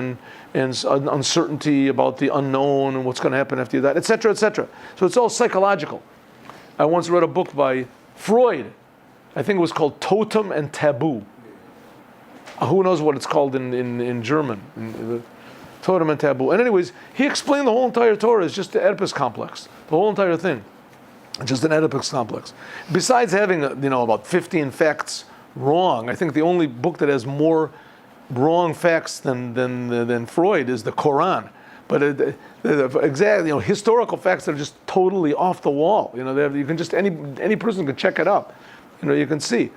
and uncertainty about the unknown and what's going to happen after you die, etc., etc. So it's all psychological. I once read a book by Freud. I think it was called Totem and Taboo. Who knows what it's called in German? Totem and Taboo. And anyways, he explained the whole entire Torah is just the Oedipus complex. The whole entire thing. Just an Oedipus complex. Besides having, about 15 facts wrong, I think the only book that has more wrong facts than Freud is the Quran. But exactly, historical facts that are just totally off the wall. You can just any person can check it out. You can see.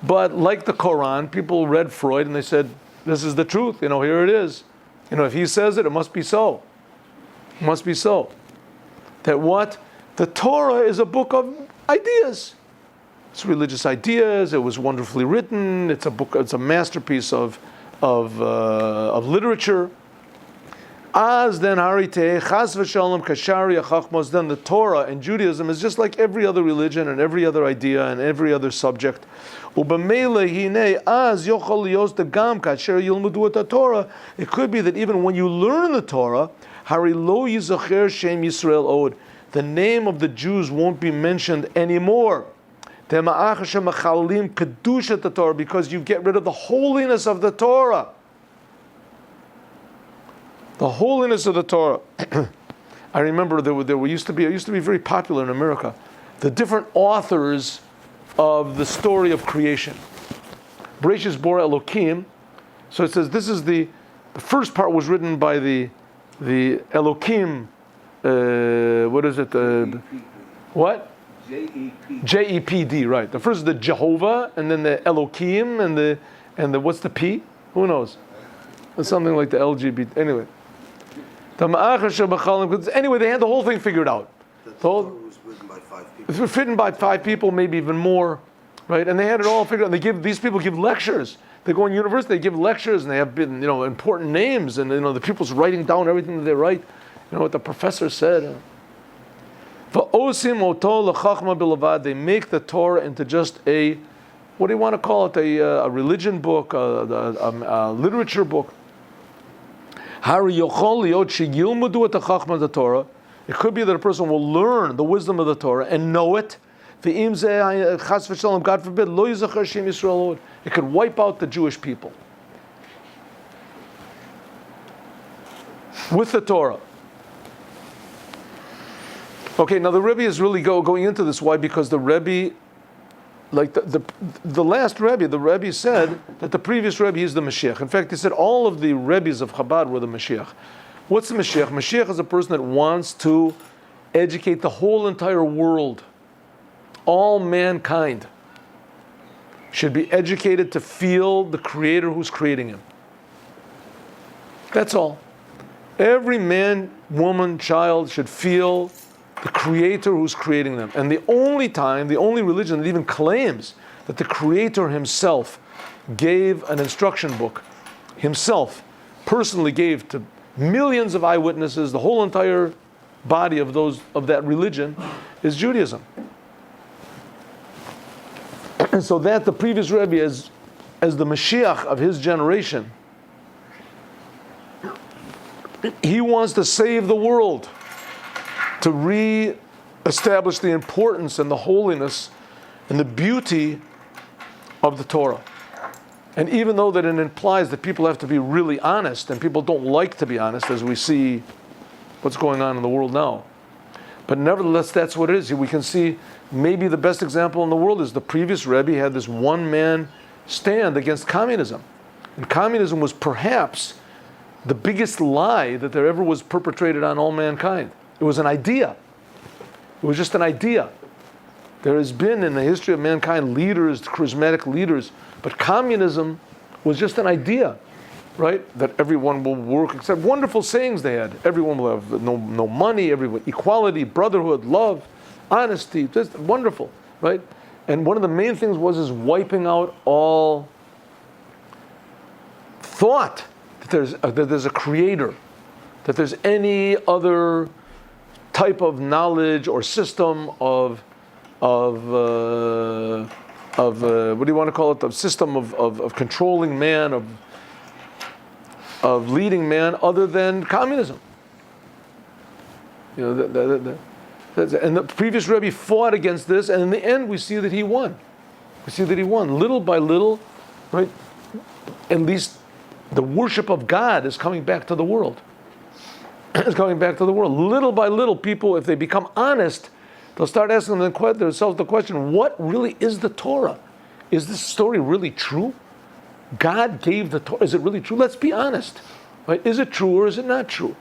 But like the Quran, people read Freud and they said, "This is the truth. Here it is. If he says it, it must be so. It must be so." That what the Torah is a book of ideas. It's religious ideas. It was wonderfully written. It's a book. It's a masterpiece of literature. As then harite chas v'shalom kashari achachmos. Then the Torah and Judaism is just like every other religion and every other idea and every other subject. Ubamele hine as yochol lios degam kasher yilmudu et Torah. It could be that even when you learn the Torah, hari lo yizacher shem Yisrael od. The name of the Jews won't be mentioned anymore. Because you get rid of the holiness of the Torah. The holiness of the Torah. I remember it used to be very popular in America. The different authors of the story of creation. Bereshis Bor Elokim. So it says this is the first part was written by the Elokim. What is it? What? J-E-P-D, right. The first is the Jehovah, and then the Elokim, and the what's the P? Who knows? It's something like the LGBT. Anyway. Anyway, they had the whole thing figured out. The Torah was written by 5 people. It was written by 5 people, maybe even more, right? And they had it all figured out. These people give lectures. They go in university, they give lectures, and they have been, important names, and the people's writing down everything that they write. What the professor said. They make the Torah into just a, what do you want to call it? A religion book, a literature book. It could be that a person will learn the wisdom of the Torah and know it. God forbid, it could wipe out the Jewish people with the Torah. Okay, now the Rebbe is really going into this. Why? Because the Rebbe, like the last Rebbe, the Rebbe said that the previous Rebbe is the Mashiach. In fact, he said all of the Rebbes of Chabad were the Mashiach. What's the Mashiach? Mashiach is a person that wants to educate the whole entire world. All mankind should be educated to feel the Creator who's creating him. That's all. Every man, woman, child should feel the Creator who's creating them. And the only religion that even claims that the Creator himself gave an instruction book, himself personally gave to millions of eyewitnesses, the whole entire body of that religion, is Judaism. And so that the previous Rebbe, as the Mashiach of his generation, he wants to save the world, to re-establish the importance and the holiness and the beauty of the Torah. And even though that it implies that people have to be really honest, and people don't like to be honest, as we see what's going on in the world now. But nevertheless, that's what it is. We can see maybe the best example in the world is the previous Rebbe had this one-man stand against communism. And communism was perhaps the biggest lie that there ever was perpetrated on all mankind. It was an idea. It was just an idea. There has been in the history of mankind leaders, charismatic leaders, but communism was just an idea, right? That everyone will work, except wonderful sayings they had. Everyone will have no money, everyone, equality, brotherhood, love, honesty, just wonderful, right? And one of the main things was wiping out all thought that there's a creator, that there's any other type of knowledge or system of what do you want to call it? The system of controlling man, of leading man other than communism. You know, and the previous Rebbe fought against this, and in the end we see that he won. We see that he won. Little by little, right? At least the worship of God is coming back to the world. It's coming back to the world. Little by little, people, if they become honest, they'll start asking themselves the question, what really is the Torah? Is this story really true? God gave the Torah. Is it really true? Let's be honest. Right? Is it true or is it not true?